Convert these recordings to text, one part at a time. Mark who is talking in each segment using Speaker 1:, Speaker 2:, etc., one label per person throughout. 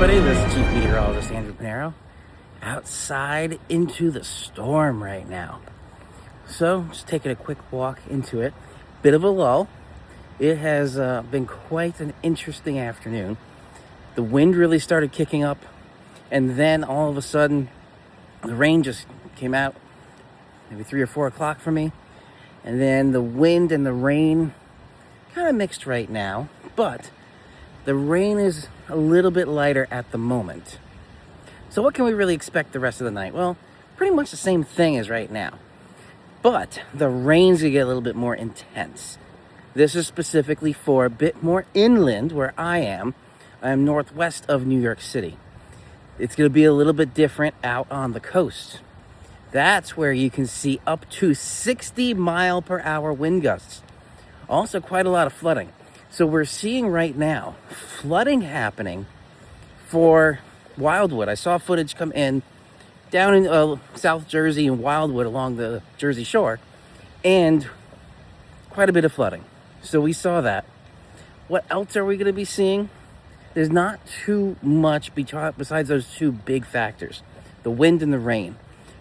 Speaker 1: everybody, this is Chief Meteorologist Andrew Panero outside into the storm right now. So just taking a quick walk into it. Bit of a lull. It has been quite an interesting afternoon. The wind really started kicking up, and then all of a sudden the rain just came out maybe 3 or 4 o'clock for me, and then the wind and the rain kind of mixed right now, but the rain is a little bit lighter at the moment. So what can we really expect the rest of the night? Well, pretty much the same thing as right now, but the rain's gonna get a little bit more intense. This is specifically for a bit more inland where I am. I am northwest of New York City. It's gonna be a little bit different out on the coast. That's where you can see up to 60-mile-per-hour wind gusts. Also quite a lot of flooding. So we're seeing right now flooding happening for Wildwood. I saw footage come in down in South Jersey and Wildwood along the Jersey Shore, and quite a bit of flooding. So we saw that. What else are we going to be seeing? There's not too much besides those two big factors, the wind and the rain,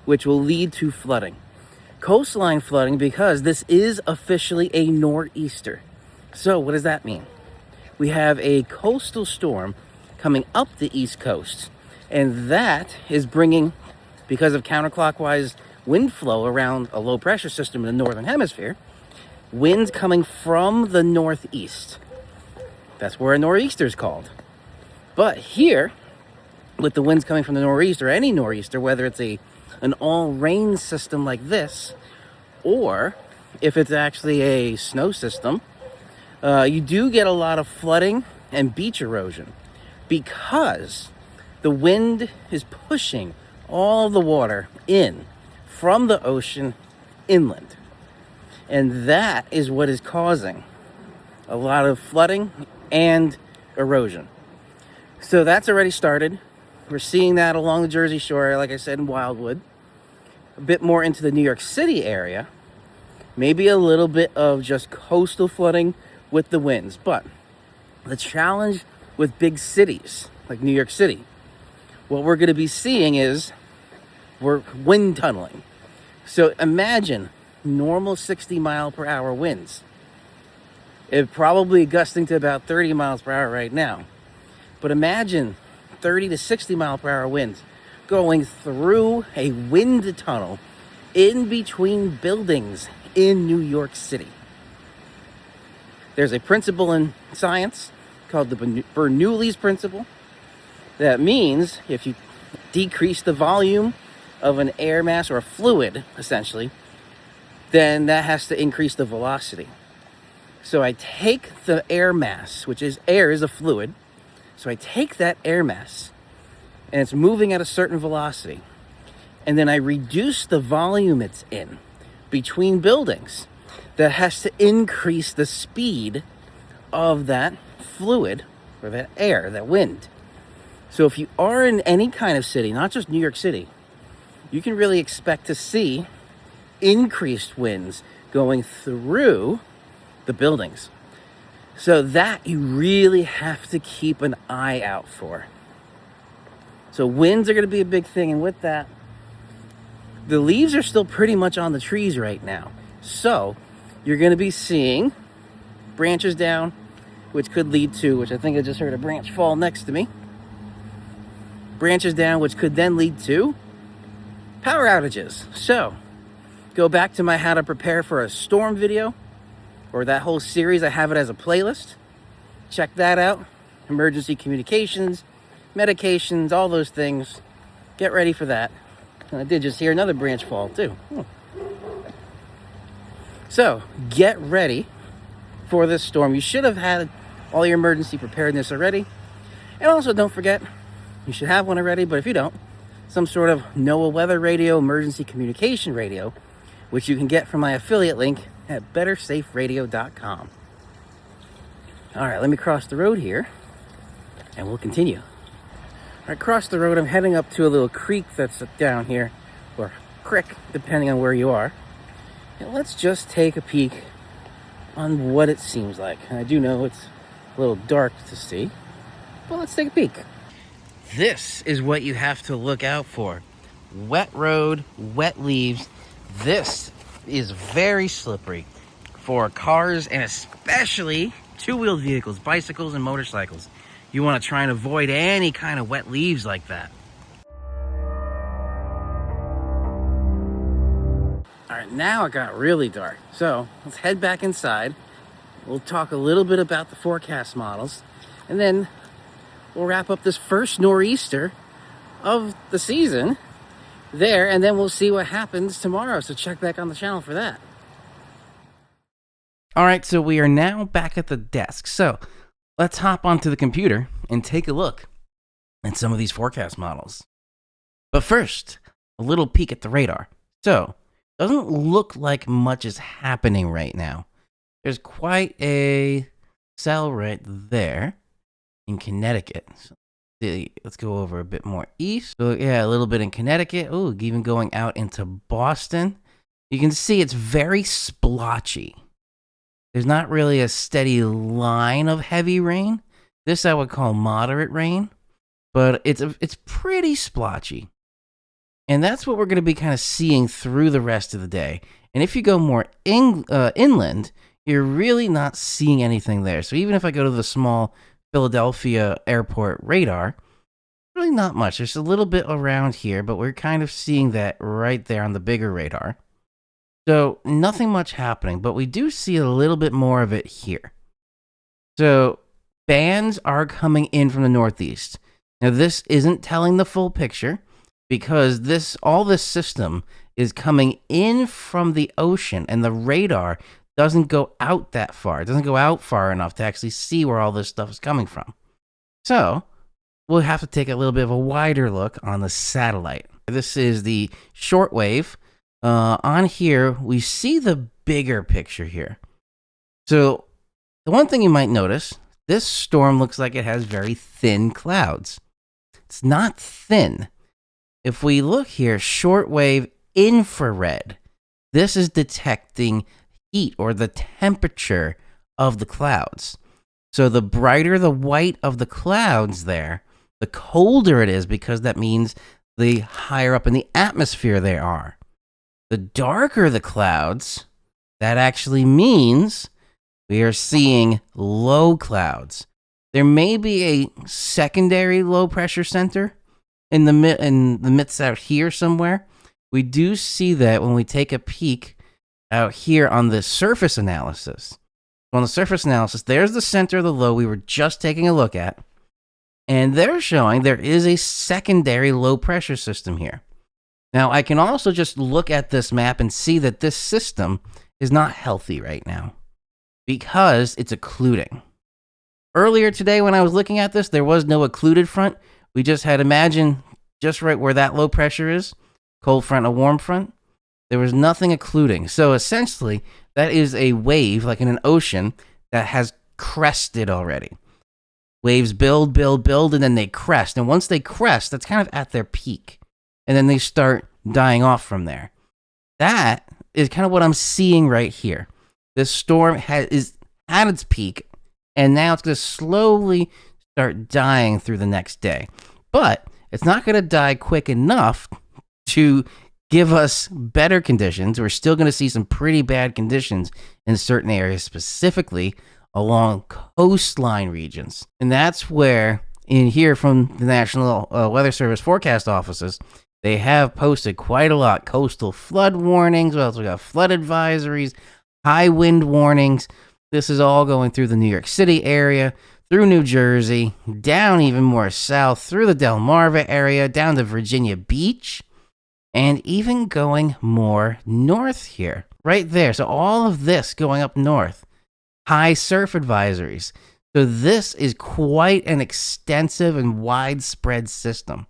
Speaker 1: which will lead to flooding. Coastline flooding, because this is officially a nor'easter. So what does that mean? We have a coastal storm coming up the East Coast, and that is bringing, because of counterclockwise wind flow around a low pressure system in the northern hemisphere, winds coming from the northeast. That's where a nor'easter is called. But here, with the winds coming from the nor'east, or any nor'easter, whether it's an all-rain system like this, or if it's actually a snow system, you do get a lot of flooding and beach erosion because the wind is pushing all the water in from the ocean inland. And that is what is causing a lot of flooding and erosion. So that's already started. We're seeing that along the Jersey Shore, like I said, in Wildwood. A bit more into the New York City area. Maybe a little bit of just coastal flooding with the winds. But the challenge with big cities like New York City, what we're going to be seeing is we're wind tunneling. So imagine normal 60-mile-per-hour winds. It's probably gusting to about 30 miles per hour right now. But imagine 30 to 60-mile-per-hour winds going through a wind tunnel in between buildings in New York City. There's a principle in science called the Bernoulli's principle. That means if you decrease the volume of an air mass or a fluid, essentially, then that has to increase the velocity. So I take the air mass, which is air is a fluid. So I take that air mass, and it's moving at a certain velocity, and then I reduce the volume it's in between buildings. That has to increase the speed of that fluid, or that air, that wind. So if you are in any kind of city, not just New York City, you can really expect to see increased winds going through the buildings. So that you really have to keep an eye out for. So winds are going to be a big thing, and with that, the leaves are still pretty much on the trees right now. So you're going to be seeing branches down, which could lead to, which I think I just heard a branch fall next to me. Branches down, which could then lead to power outages. So go back to my how to prepare for a storm video, or that whole series. I have it as a playlist. Check that out. Emergency communications, medications, all those things. Get ready for that. And I did just hear another branch fall too. So get ready for this storm. You should have had all your emergency preparedness already. And also don't forget, you should have one already, but if you don't, some sort of NOAA weather radio, emergency communication radio, which you can get from my affiliate link at bettersaferadio.com. All right, let me cross the road here, and we'll continue. All right, across the road, I'm heading up to a little creek that's down here, or creek, depending on where you are. And let's just take a peek on what it seems like. And I do know it's a little dark to see, but let's take a peek. this is what you have to look out for. Wet road, wet leaves. This is very slippery for cars and especially two-wheeled vehicles, bicycles and motorcycles. You want to try and avoid any kind of wet leaves like that. All right, now it got really dark. So let's head back inside. We'll talk a little bit about the forecast models, and then we'll wrap up this first nor'easter of the season there, and then we'll see what happens tomorrow. So check back on the channel for that. All right, so we are now back at the desk. So let's hop onto the computer and take a look at some of these forecast models. But first, a little peek at the radar. So doesn't look like much is happening right now. There's quite a cell right there in Connecticut. So let's go over a bit more east. So yeah, a little bit in Connecticut. Oh, even going out into Boston. You can see it's very splotchy. There's not really a steady line of heavy rain. This I would call moderate rain, but it's pretty splotchy. And that's what we're going to be kind of seeing through the rest of the day. And if you go more inland, you're really not seeing anything there. So even if I go to the small Philadelphia airport radar, really not much. There's a little bit around here, but we're kind of seeing that right there on the bigger radar. So nothing much happening, but we do see a little bit more of it here. So bands are coming in from the northeast. Now this isn't telling the full picture because all this system is coming in from the ocean, and the radar doesn't go out that far. It doesn't go out far enough to actually see where all this stuff is coming from. So we'll have to take a little bit of a wider look on the satellite. This is the shortwave. On here, we see the bigger picture here. So the one thing you might notice, this storm looks like it has very thin clouds. It's not thin. If we look here, shortwave infrared, this is detecting heat or the temperature of the clouds. So the brighter the white of the clouds there, the colder it is, because that means the higher up in the atmosphere they are. The darker the clouds, that actually means we are seeing low clouds. There may be a secondary low pressure center in the midst out here somewhere. We do see that when we take a peek out here on the surface analysis. On the surface analysis, there's the center of the low we were just taking a look at. And they're showing there is a secondary low pressure system here. Now, I can also just look at this map and see that this system is not healthy right now because it's occluding. Earlier today when I was looking at this, there was no occluded front. We just had, imagine, just right where that low pressure is, cold front, a warm front. There was nothing occluding. So essentially, that is a wave, like in an ocean, that has crested already. Waves build, and then they crest. And once they crest, that's kind of at their peak. And then they start dying off from there. That is kind of what I'm seeing right here. This storm is at its peak, and now it's going to slowly start dying through the next day. But it's not going to die quick enough to give us better conditions. We're still going to see some pretty bad conditions in certain areas, specifically along coastline regions. And that's where, in here from the National Weather Service forecast offices, they have posted quite a lot. Coastal flood warnings. We also got flood advisories, high wind warnings. This is all going through the New York City area, through New Jersey, down even more south, through the Delmarva area, down to Virginia Beach, and even going more north here, right there. So all of this going up north. High surf advisories. So this is quite an extensive and widespread system.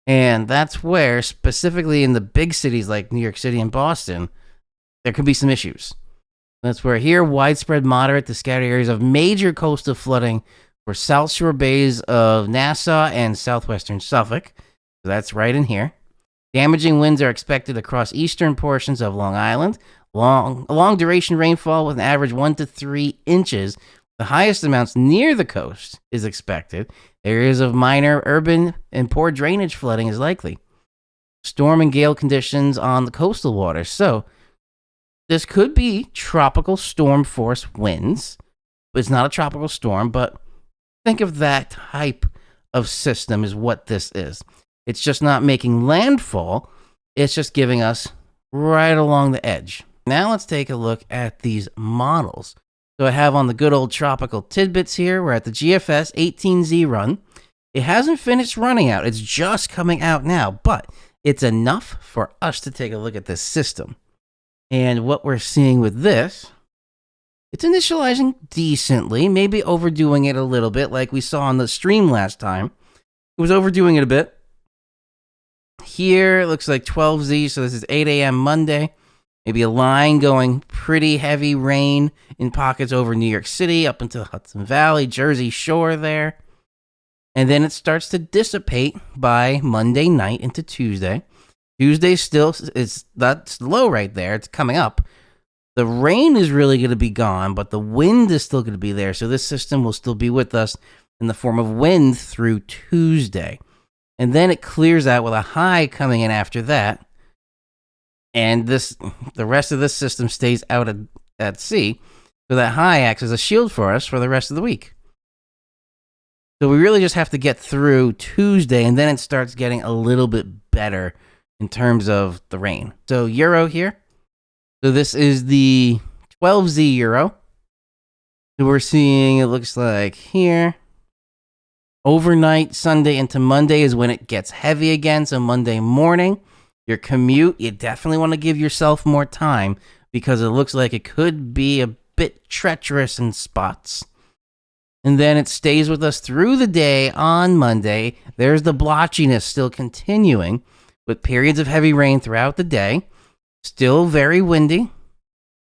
Speaker 1: And that's where, specifically in the big cities like New York City and Boston, there could be some issues. That's where here, widespread moderate to scattered areas of major coastal flooding for South Shore bays of Nassau and southwestern Suffolk. So that's right in here. Damaging winds are expected across eastern portions of Long Island. Long duration rainfall with an average 1 to 3 inches, with The highest amounts near the coast is expected. Areas of minor urban and poor drainage flooding is likely. Storm and gale conditions on the coastal waters. So this could be tropical storm force winds. It's not a tropical storm, but think of that type of system is what this is. It's just not making landfall. It's just giving us right along the edge. Now let's take a look at these models. So I have on the good old tropical tidbits here. We're at the GFS 18Z run. It hasn't finished running out. It's just coming out now, but it's enough for us to take a look at this system. And what we're seeing with this, it's initializing decently, maybe overdoing it a little bit like we saw on the stream last time. It was overdoing it a bit. Here, it looks like 12Z, so this is 8 a.m. Monday. Maybe a line going pretty heavy rain in pockets over New York City, up into Hudson Valley, Jersey Shore there. And then it starts to dissipate by Monday night into Tuesday. Tuesday still is that's low right there. It's coming up. The rain is really going to be gone, but the wind is still going to be there. So this system will still be with us in the form of wind through Tuesday. And then it clears out with a high coming in after that. And the rest of this system stays out at sea. So that high acts as a shield for us for the rest of the week. So we really just have to get through Tuesday, and then it starts getting a little bit better in terms of the rain. So Euro here. So this is the 12Z Euro. So we're seeing, it looks like here, overnight, Sunday into Monday is when it gets heavy again. So Monday morning, your commute, you definitely want to give yourself more time because it looks like it could be a bit treacherous in spots. And then it stays with us through the day on Monday. There's the blotchiness still continuing with periods of heavy rain throughout the day. Still very windy.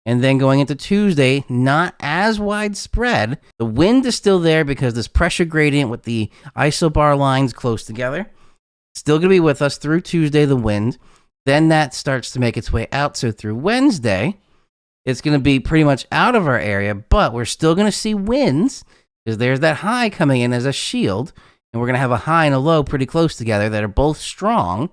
Speaker 1: And then going into Tuesday, not as widespread. The wind is still there because this pressure gradient with the isobar lines close together. Still going to be with us through Tuesday, the wind. Then that starts to make its way out. So through Wednesday, it's going to be pretty much out of our area, but we're still going to see winds because there's that high coming in as a shield. And we're going to have a high and a low pretty close together that are both strong,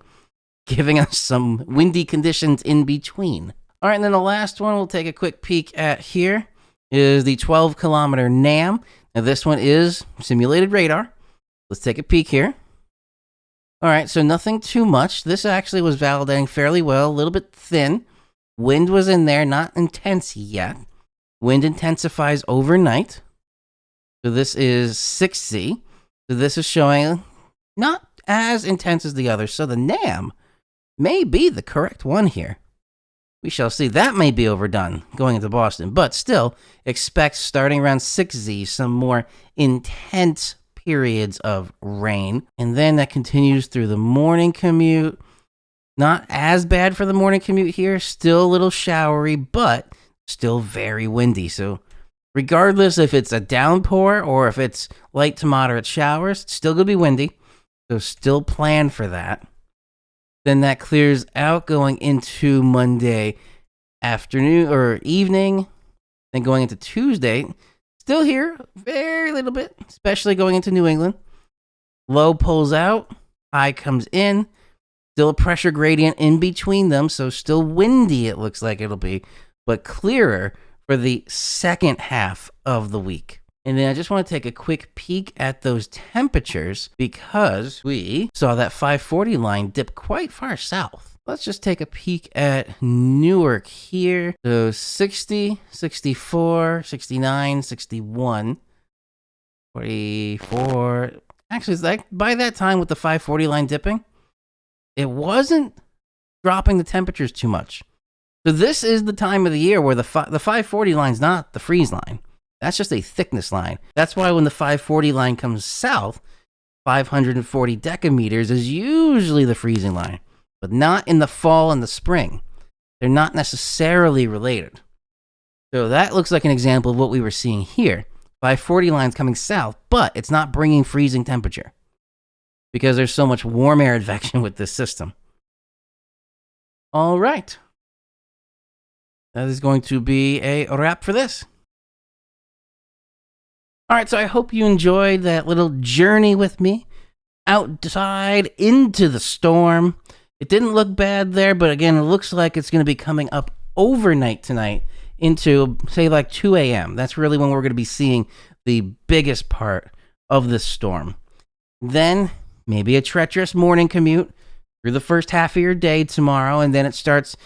Speaker 1: giving us some windy conditions in between. All right, and then the last one we'll take a quick peek at here is the 12-kilometer NAM. Now, this one is simulated radar. Let's take a peek here. All right, so nothing too much. This actually was validating fairly well, a little bit thin. Wind was in there, not intense yet. Wind intensifies overnight. So this is 6Z. So this is showing not as intense as the others. So the NAM may be the correct one here. We shall see. That may be overdone going into Boston, but still expect starting around 6Z some more intense periods of rain. And then that continues through the morning commute. Not as bad for the morning commute here. Still a little showery, but still very windy. So regardless if it's a downpour or if it's light to moderate showers, it's still going to be windy. So still plan for that. Then that clears out going into Monday afternoon or evening. Then going into Tuesday, still here, very little bit, especially going into New England. Low pulls out, high comes in. Still a pressure gradient in between them, so still windy it looks like it'll be, but clearer for the second half of the week. And then I just want to take a quick peek at those temperatures because we saw that 540 line dip quite far south. Let's just take a peek at Newark here. So 60, 64, 69, 61, 44. Actually, it's like by that time with the 540 line dipping, it wasn't dropping the temperatures too much. So this is the time of the year where the 540 line's not the freeze line. That's just a thickness line. That's why when the 540 line comes south, 540 decameters is usually the freezing line, but not in the fall and the spring. They're not necessarily related. So that looks like an example of what we were seeing here. 540 lines coming south, but it's not bringing freezing temperature because there's so much warm air advection with this system. All right. That is going to be a wrap for this. All right, so I hope you enjoyed that little journey with me outside into the storm. It didn't look bad there, but again, it looks like it's going to be coming up overnight tonight into, say, like 2 a.m. That's really when we're going to be seeing the biggest part of this storm. Then maybe a treacherous morning commute through the first half of your day tomorrow, and then it starts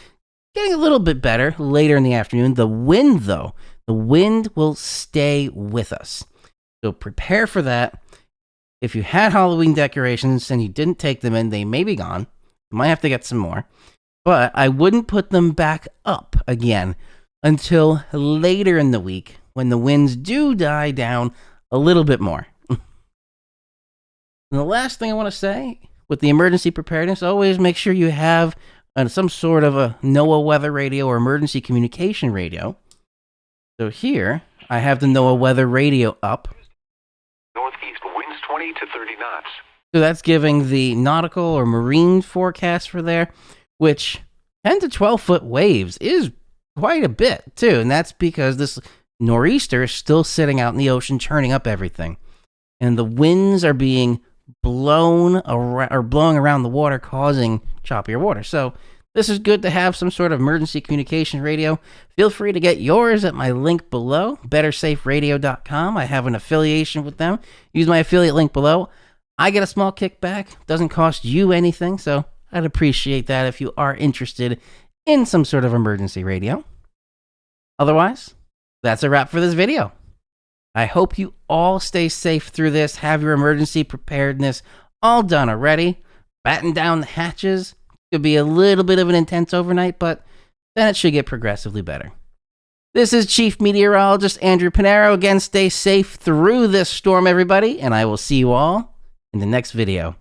Speaker 1: getting a little bit better later in the afternoon. The wind, though, the wind will stay with us. So prepare for that. If you had Halloween decorations and you didn't take them in, they may be gone. You might have to get some more. But I wouldn't put them back up again until later in the week when the winds do die down a little bit more. And the last thing I want to say with the emergency preparedness, always make sure you have some sort of a NOAA weather radio or emergency communication radio. So here, I have the NOAA weather radio up.
Speaker 2: Northeast winds 20 to 30 knots.
Speaker 1: So that's giving the nautical or marine forecast for there, which 10 to 12 foot waves is quite a bit too. And that's because this nor'easter is still sitting out in the ocean, churning up everything. And the winds are being blowing around the water, causing choppier water. So this is good to have some sort of emergency communication radio. Feel free to get yours at my link below, bettersaferadio.com. I have an affiliation with them. Use my affiliate link below. I get a small kickback. Doesn't cost you anything, so I'd appreciate that if you are interested in some sort of emergency radio. Otherwise, that's a wrap for this video. I hope you all stay safe through this. Have your emergency preparedness all done already. Batten down the hatches. Could be a little bit of an intense overnight, but then it should get progressively better. This is Chief Meteorologist Andrew Pinero. Again, stay safe through this storm, everybody, and I will see you all in the next video.